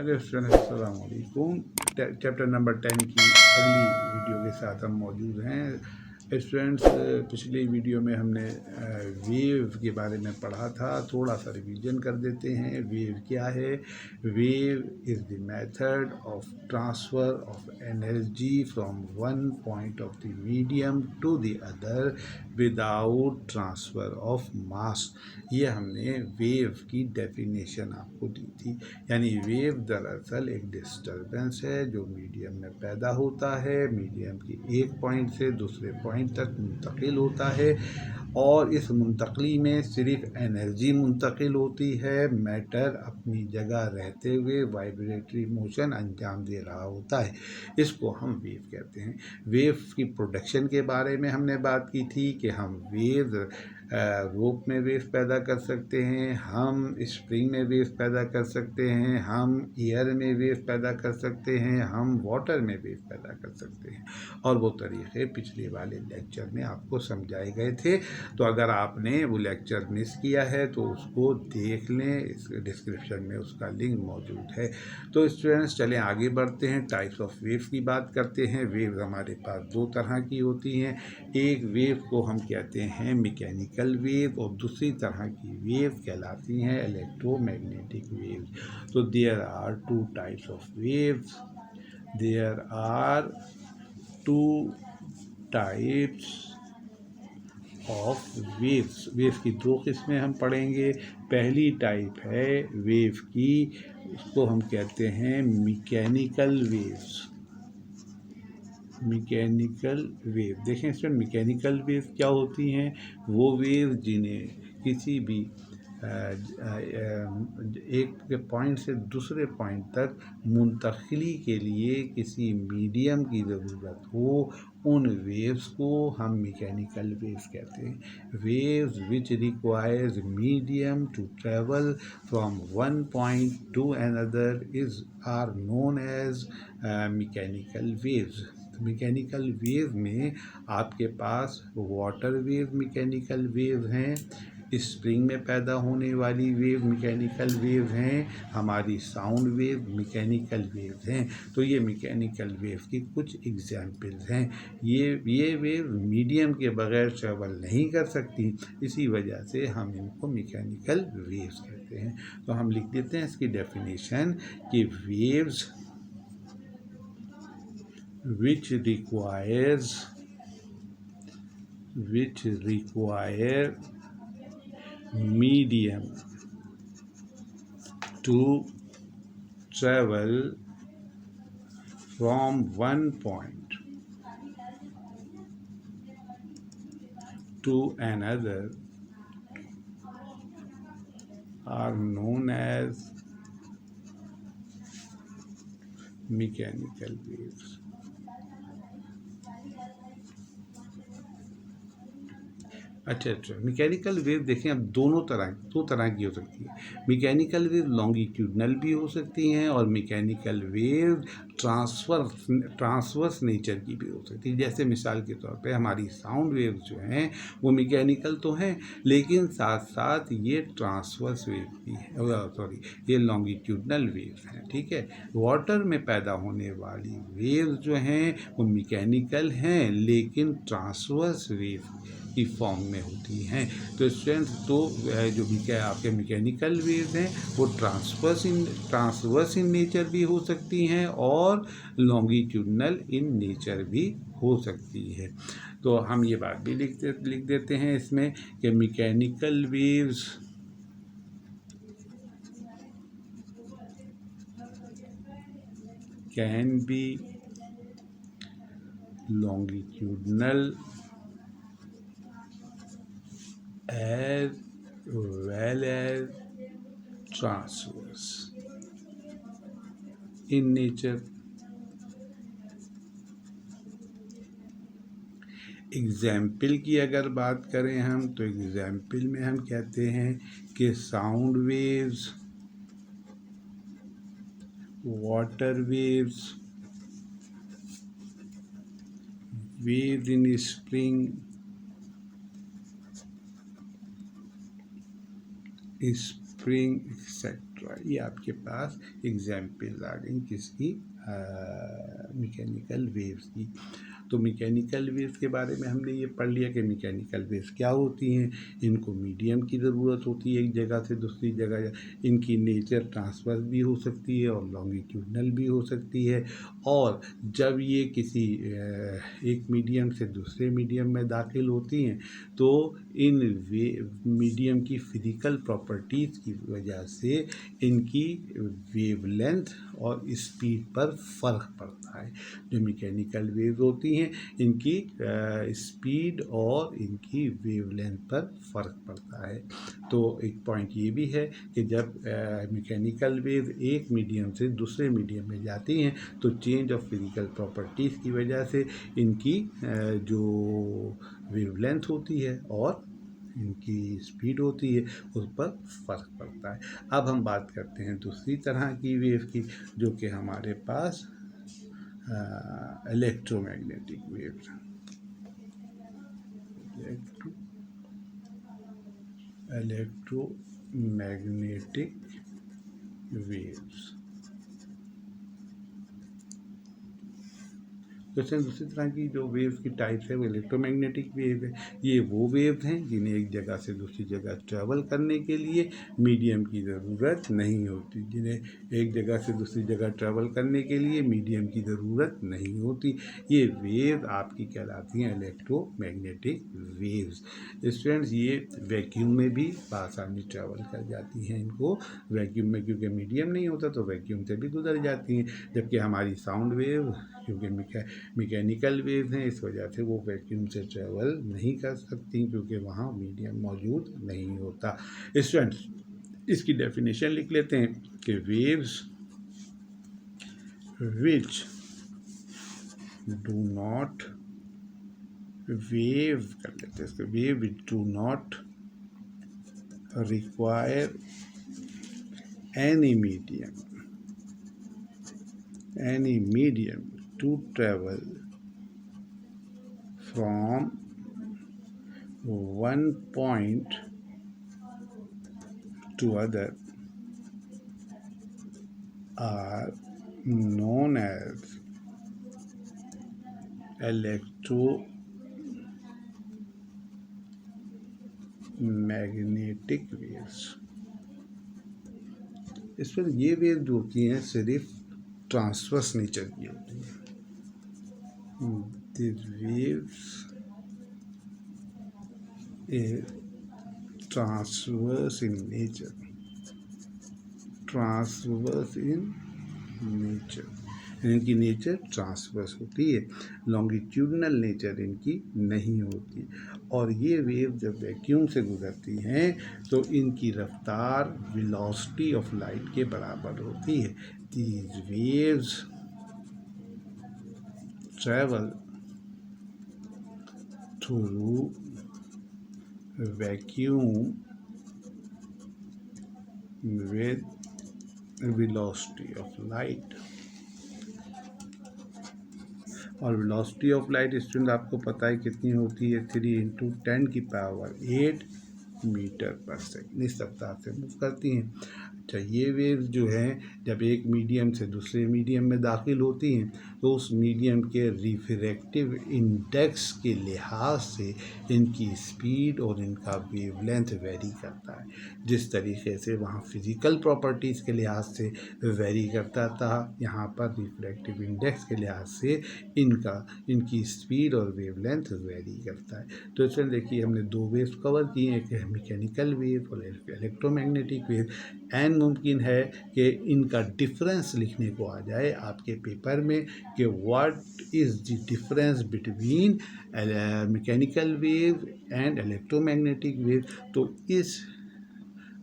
Hello student, अस्सलाम वालेकुम। Chapter number 10 की अगली वीडियो के साथ हम मौजूद हैं। स्टूडेंट्स, पिछली वीडियो में हमने वेव के बारे में पढ़ा था। थोड़ा सा रिवीजन कर देते हैं। वेव क्या है? Wave is the method of transfer of energy from one point of the medium to the other without transfer of mass. ये हमने वेव की डेफिनेशन आपको दी थी। यानी वेव दरअसल एक डिस्टरबेंस है जो मीडियम में पैदा होता है, मीडियम की एक पॉइंट से दूसरे पॉइंट तक मुंतकिल होता है, और इस मुंतकली में सिर्फ एनर्जी मुंतकिल होती है। मैटर अपनी जगह रहते हुए वाइब्रेटरी मोशन अंजाम दे रहा होता है। इसको हम वेव कहते हैं। वेव की प्रोडक्शन के बारे में हमने बात की थी कि हम वेव रोप में वेव पैदा कर सकते हैं, हम स्प्रिंग में वेव पैदा कर सकते हैं, हम एयर में वेव पैदा कर सकते हैं, हम वाटर में वेव पैदा कर सकते हैं। और वो तरीक़े पिछले वाले लेक्चर में आपको समझाए गए थे। तो अगर आपने वो लेक्चर मिस किया है तो उसको देख लें, इस डिस्क्रिप्शन में उसका लिंक मौजूद है। तो स्टूडेंट्स, चलें आगे बढ़ते हैं। टाइप्स ऑफ वेव की बात करते हैं। वेव हमारे पास दो तरह की होती हैं। एक वेव को हम कहते हैं मैकेनिकल वेव और दूसरी तरह की वेव कहलाती हैं इलेक्ट्रोमैग्नेटिक वेव। तो there are two types of waves. There are two types of waves. Wave की दो किस्में हम पढ़ेंगे। पहली टाइप है वेव की, उसको हम कहते हैं मैकेनिकल वेव्स। मैकेनिकल वेव देखें स्टूडेंट, मैकेनिकल वेव क्या होती हैं? वो वेव जिन्हें किसी भी एक पॉइंट से दूसरे पॉइंट तक मुंतकिली के लिए किसी मीडियम की ज़रूरत हो, उन वेव्स को हम मैकेनिकल वेव्स कहते हैं। Waves which requires medium to travel from one point to another is are known as mechanical waves. Mechanical wave में आपके पास वाटर वेव मैकेनिकल वेव हैं, स्प्रिंग में पैदा होने वाली वेव मैकेनिकल वेव हैं, हमारी साउंड वेव मैकेनिकल वेव हैं। तो ये मैकेनिकल वेव की कुछ एग्जाम्पल्स हैं। ये वेव मीडियम के बगैर ट्रेवल नहीं कर सकती, इसी वजह से हम इनको मैकेनिकल वेव्स कहते हैं। तो हम लिख देते हैं इसकी डेफिनेशन कि waves which require medium to travel from one point to another are known as mechanical waves। अच्छा, मैकेनिकल वेव देखें, अब दो तरह की हो सकती है। मैकेनिकल वेव लॉन्गिट्यूडनल भी हो सकती हैं और मैकेनिकल वेव ट्रांसवर्स नेचर की भी हो सकती है। जैसे मिसाल के तौर पे हमारी साउंड वेव जो हैं वो मैकेनिकल तो हैं, लेकिन साथ साथ ये ट्रांसवर्स वेव भी है, ये लॉन्गिट्यूडनल वेव हैं। ठीक है। वाटर में पैदा होने वाली वेव जो हैं वो मैकेनिकल हैं, लेकिन ट्रांसवर्स वेव की फॉर्म में होती हैं। तो स्ट्रेंथ तो जो भी क्या आपके मैकेनिकल वेव्स हैं वो ट्रांसवर्स इन नेचर भी हो सकती हैं और लॉन्गिट्यूडनल इन नेचर भी हो सकती है। तो हम ये बात भी लिख देते हैं इसमें कि mechanical waves can be longitudinal as well as transverse in nature। Example की अगर बात करें हम, तो एग्जाम्पल में हम कहते हैं कि sound waves, water waves, waves in spring, etcetera. Etcetera. ये आपके पास एग्जाम्पल आ गई किसकी, मैकेनिकल वेव्स की। तो मैकेनिकल वेव्स के बारे में हमने ये पढ़ लिया कि मैकेनिकल वेव्स क्या होती हैं। इनको मीडियम की ज़रूरत होती है एक जगह से दूसरी जगह। इनकी नेचर ट्रांसवर्स भी हो सकती है और लॉन्गिट्यूडनल भी हो सकती है। और जब ये किसी एक मीडियम से दूसरे मीडियम में दाखिल होती हैं तो इन मीडियम की फिज़िकल प्रॉपर्टीज़ की वजह से इनकी वेवलेंथ और स्पीड पर फ़र्क पड़ता है। जो मैकेनिकल वेव्स होती हैं इनकी स्पीड और इनकी वेवलेंथ पर फ़र्क पड़ता है। तो एक पॉइंट ये भी है कि जब मैकेनिकल वेव एक मीडियम से दूसरे मीडियम में जाती हैं तो चेंज ऑफ फिज़िकल प्रॉपर्टीज़ की वजह से इनकी जो वेवलेंथ होती है और इनकी स्पीड होती है उस पर फ़र्क पड़ता है। अब हम बात करते हैं दूसरी तरह की वेव की, जो कि हमारे पास इलेक्ट्रोमैग्नेटिक वेव्स। इलेक्ट्रोमैग्नेटिक वेव्स जैसे दूसरी तरह की जो वेव्स की टाइप्स है वो इलेक्ट्रोमैग्नेटिक वेव है। ये वो वेव्स हैं जिन्हें एक जगह से दूसरी जगह ट्रैवल करने के लिए मीडियम की ज़रूरत नहीं होती। जिन्हें एक जगह से दूसरी जगह ट्रैवल करने के लिए मीडियम की ज़रूरत नहीं होती। ये वेव आपकी कहलाती हैं इलेक्ट्रोमैग्नेटिक वेव्स। स्टूडेंट्स, ये वैक्यूम में भी आसानी ट्रैवल कर जाती हैं। इनको वैक्यूम में क्योंकि मीडियम नहीं होता तो वैक्यूम से भी गुजर जाती हैं, जबकि हमारी साउंड वेव क्योंकि मैकेनिकल वेव हैं इस वजह से वो वैक्यूम से ट्रैवल नहीं कर सकती क्योंकि वहाँ मीडियम मौजूद नहीं होता। स्टूडेंट्स, इसकी डेफिनेशन लिख लेते हैं कि waves which do not wave कर लेते हैं इसको, wave which do not require any medium to travel from one point to other are known as electromagnetic waves। इस पर ये वेव जो होती हैं सिर्फ ट्रांसवर्स नेचर की होती हैं। These waves is transverse in nature। इनकी नेचर ट्रांसवर्स होती है, लॉन्गिट्यूडनल नेचर इनकी नहीं होती। और ये वेव जब वैक्यूम से गुजरती हैं तो इनकी रफ्तार वेलोसिटी ऑफ लाइट के बराबर होती है। These waves travel through vacuum with velocity of light। और वेलोसिटी ऑफ लाइट स्टूडेंट आपको पता है कितनी होती है, 3 × 10⁸ मीटर पर सेकंड इस रफ्तार से मूव करती हैं। अच्छा, ये वेव्स जो हैं जब एक मीडियम से दूसरे मीडियम में दाखिल होती हैं तो उस मीडियम के रिफ्रैक्टिव इंडेक्स के लिहाज से इनकी स्पीड और इनका वेवलेंथ वेरी करता है। जिस तरीके से वहाँ फिज़िकल प्रॉपर्टीज़ के लिहाज से वेरी करता था, यहाँ पर रिफ्रैक्टिव इंडेक्स के लिहाज से इनकी स्पीड और वेवलेंथ वेरी करता है। तो इसमें देखिए हमने 2 वेव्स कवर किए, एक है मैकेनिकल वेव और इलेक्ट्रोमैग्नेटिक वेव। एंड मुमकिन है कि इनका डिफरेंस लिखने को आ जाए आपके पेपर में कि what is the difference between mechanical wave and electromagnetic wave. तो इस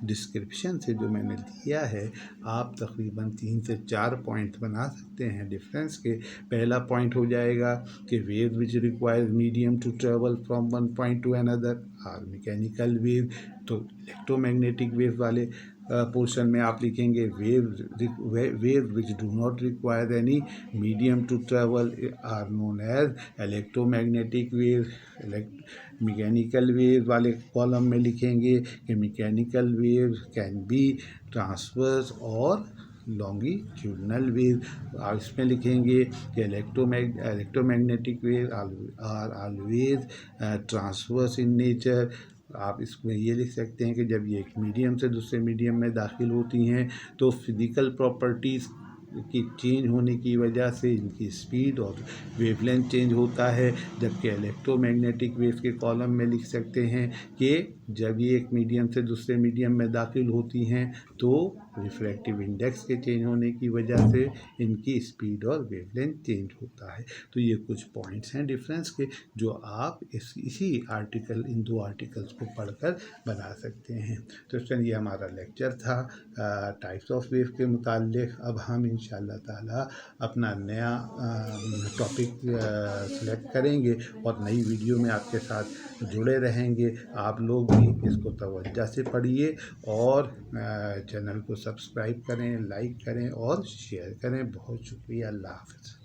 डिस्क्रिप्शन से जो मैंने दिया है आप तकरीबन 3 से 4 पॉइंट बना सकते हैं डिफरेंस के। पहला पॉइंट हो जाएगा कि wave which require medium to travel from one point to another are mechanical wave, तो इलेक्ट्रोमैग्नेटिक वेव वाले पोर्शन में आप लिखेंगे wave which do not require any medium to travel are known as electromagnetic wave. Mechanical wave वाले column में लिखेंगे कि mechanical wave can be transverse और लॉन्गिट्यूडनल वेव। आप इसमें लिखेंगे कि electromagnetic wave are always transverse in nature. आप इसमें ये लिख सकते हैं कि जब ये एक मीडियम से दूसरे मीडियम में दाखिल होती हैं तो फिज़िकल प्रॉपर्टीज़ की चेंज होने की वजह से इनकी स्पीड और वेवलेंथ चेंज होता है। जबकि इलेक्ट्रोमैग्नेटिक वेव के कॉलम में लिख सकते हैं कि जब ये एक मीडियम से दूसरे मीडियम में दाखिल होती हैं तो रिफ्रैक्टिव इंडेक्स के चेंज होने की वजह से इनकी स्पीड और वेवलेंथ चेंज होता है। तो ये कुछ पॉइंट्स हैं डिफरेंस के जो आप इसी आर्टिकल इन दो आर्टिकल्स को पढ़कर बना सकते हैं। तो फ्रेंड ये हमारा लेक्चर था टाइप्स ऑफ वेव के मुताल्लिक़। अब हम इंशाअल्लाह ताला अपना नया टॉपिक सेलेक्ट करेंगे और नई वीडियो में आपके साथ जुड़े रहेंगे। आप लोग भी इसको तवज्जो से पढ़िए और चैनल को सब्सक्राइब करें, लाइक करें और शेयर करें। बहुत शुक्रिया। अल्लाह हाफ़िज़।